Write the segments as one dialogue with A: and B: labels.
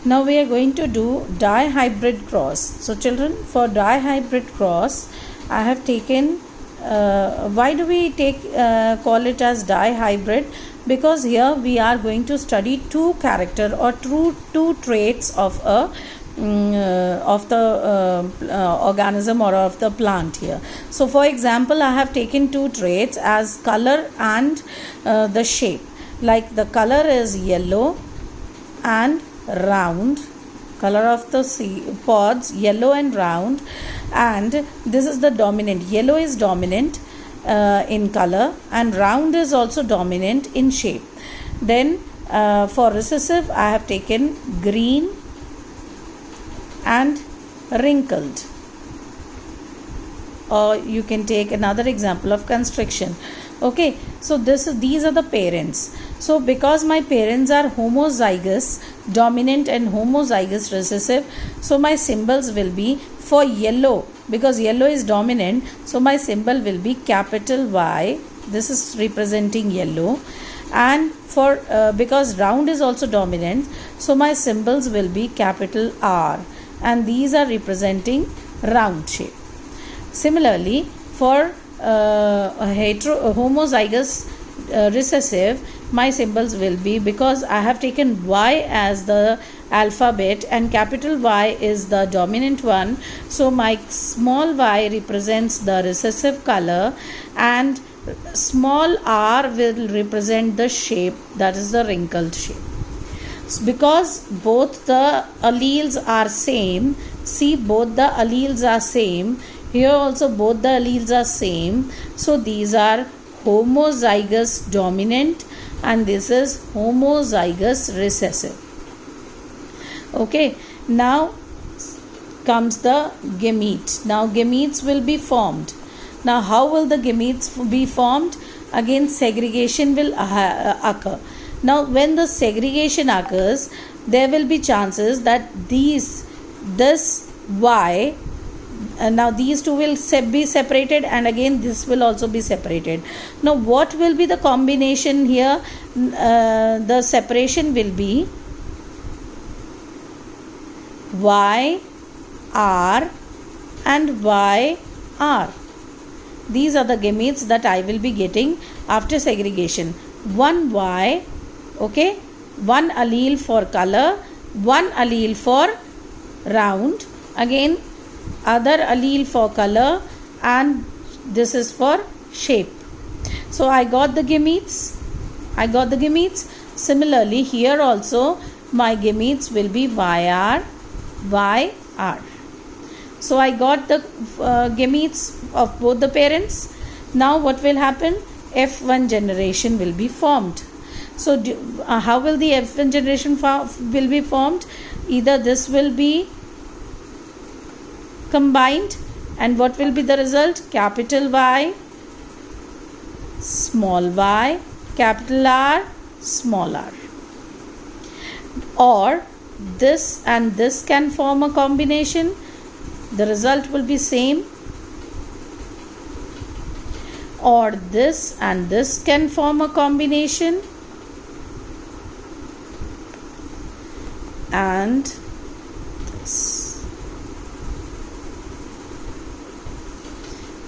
A: Now we are going to do dihybrid cross. So children, for dihybrid cross, I have taken, why do we call it as dihybrid? Because here we are going to study two character or two traits of the organism or of the plant here. So for example, I have taken two traits as color and the shape. Like the color is yellow and round, color of the pods yellow and round, and this is the dominant. Yellow is dominant in color and round is also dominant in shape. Then for recessive, I have taken green and wrinkled, or you can take another example of constriction. Okay, so these are the parents. So because my parents are homozygous dominant and homozygous recessive, so my symbols will be for yellow, because yellow is dominant, so my symbol will be capital Y. This is representing yellow. And for because round is also dominant, so my symbols will be capital R, and these are representing round shape. Similarly, for homozygous recessive, my symbols will be, because I have taken Y as the alphabet and capital Y is the dominant one, so my small y represents the recessive color and small r will represent the shape, that is the wrinkled shape. Because both the alleles are same, see, both the alleles are same, here also both the alleles are same, so these are homozygous dominant and this is homozygous recessive. Okay, now comes the gamete. Now gametes will be formed. Now how will the gametes be formed? Again, segregation will occur. Now when the segregation occurs, there will be chances that this Y, now these two will be separated, and again this will also be separated. Now what will be the combination here? The separation will be Y R and Y R. These are the gametes that I will be getting after segregation. One Y, okay, one allele for color, one allele for round, again other allele for color, and this is for shape. So I got the gametes. Similarly, here also my gametes will be YR, YR. So I got the gametes of both the parents. Now what will happen? F1 generation will be formed. So how will the F1 generation will be formed? Either this will be combined, and what will be the result? Capital Y, small y, capital R, small r. Or this and this can form a combination. The result will be same. Or this and this can form a combination. And this.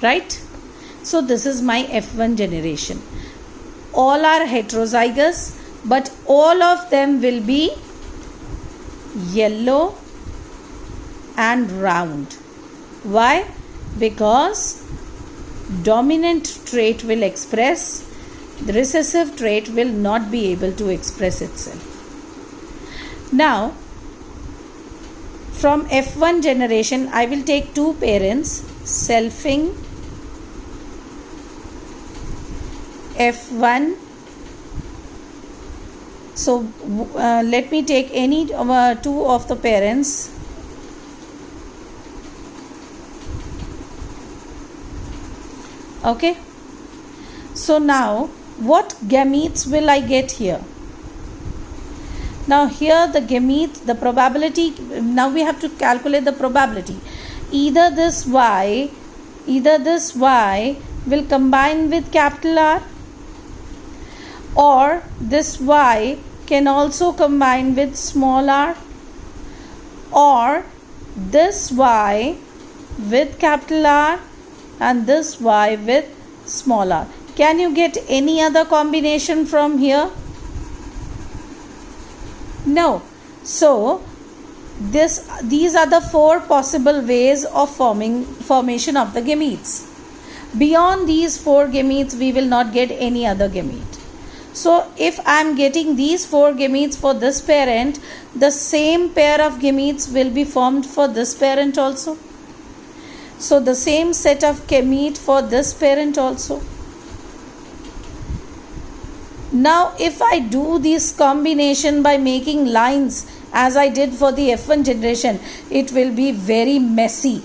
A: Right? So this is my F1 generation. All are heterozygous, but all of them will be yellow and round. Why? Because dominant trait will express, the recessive trait will not be able to express itself. Now, from F1 generation, I will take two parents, selfing F1. So let me take any two of the parents. Okay. So now what gametes will I get here? Now here the gamete, the probability, now we have to calculate the probability. Either this Y will combine with capital R, or this Y can also combine with small r. or this Y with capital R and this Y with small r. Can you get any other combination from here? No. So these are the 4 possible ways of formation of the gametes. Beyond these 4 gametes, we will not get any other gamete. So if I am getting these 4 gametes for this parent, the same pair of gametes will be formed for this parent also. So the same set of gamete for this parent also. Now if I do this combination by making lines as I did for the F1 generation, it will be very messy.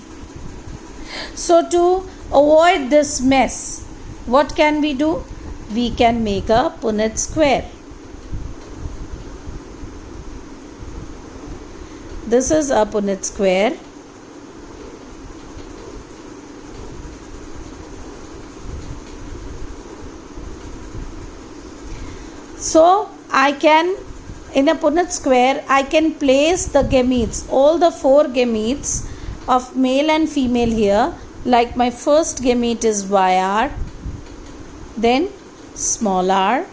A: So to avoid this mess, what can we do? We can make a Punnett square. This is a Punnett square. So I can, in a Punnett square, I can place the gametes, all the 4 gametes of male and female here. Like my first gamete is YR, then small r.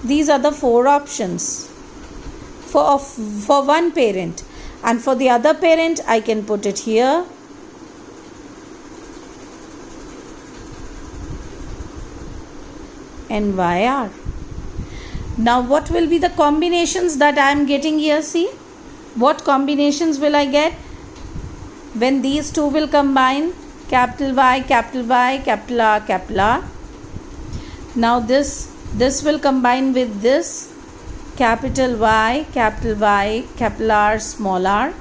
A: These are the 4 options for one parent, and for the other parent I can put it here. And YR. Now what will be the combinations that I am getting here? See, what combinations will I get when these 2 will combine? Capital Y, capital Y, capital R, capital R. Now this will combine with this, capital Y, capital R, small r.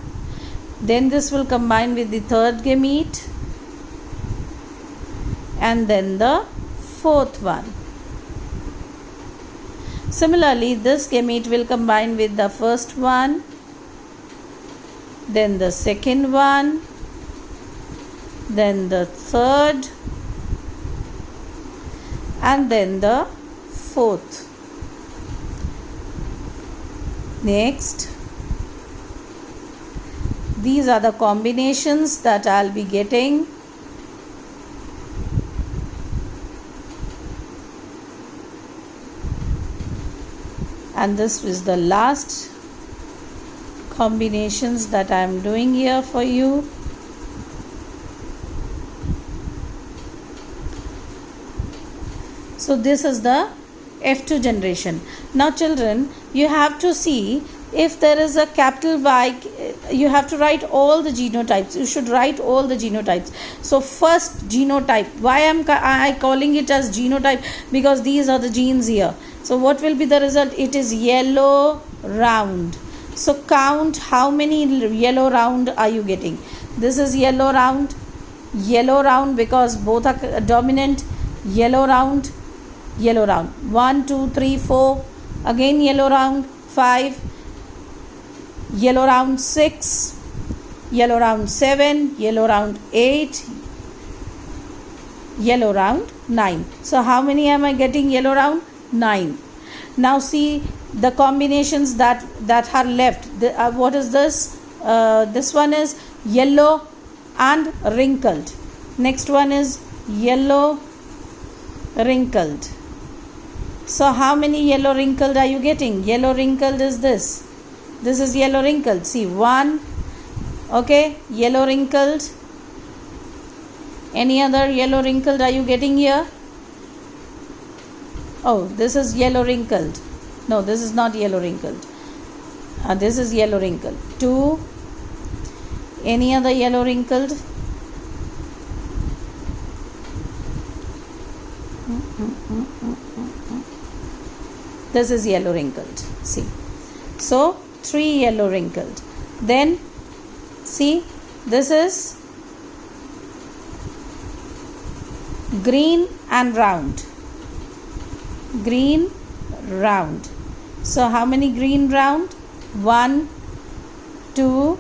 A: Then this will combine with the third gamete, and then the fourth one. Similarly, this gamete will combine with the first one, then the second one, then the third, and then the fourth. Next, these are the combinations that I'll be getting. And this is the last combinations that I am doing here for you. So this is the F2 generation. Now children, you have to see if there is a capital Y, you have to write all the genotypes. You should write all the genotypes. So first genotype, why am I calling it as genotype? Because these are the genes here. So what will be the result? It is yellow round. So count how many yellow round are you getting. This is yellow round because both are dominant. Yellow round, 1, 2, 3, 4. Again yellow round, 5. Yellow round, 6. Yellow round, 7. Yellow round, 8. Yellow round, 9. So how many am I getting yellow round? 9. Now see the combinations that are left. What is this? This one is yellow and wrinkled. Next one is yellow wrinkled. So how many yellow wrinkled are you getting? Yellow wrinkled is this. This is yellow wrinkled. See, 1. Okay, yellow wrinkled. Any other yellow wrinkled are you getting here? Oh, this is yellow wrinkled. No, this is not yellow wrinkled. This is yellow wrinkled. 2. Any other yellow wrinkled? This is yellow wrinkled. See. So 3 yellow wrinkled. Then see, this is green and round. Green round. So how many green round? 1, 2,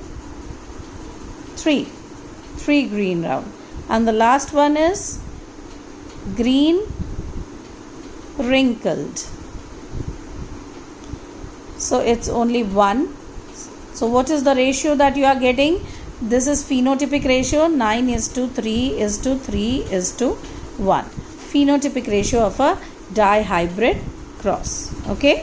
A: 3. 3 green round. And the last one is green wrinkled. So it's only 1. So what is the ratio that you are getting? This is phenotypic ratio, 9:3:3:1. Phenotypic ratio of a dihybrid cross. Okay.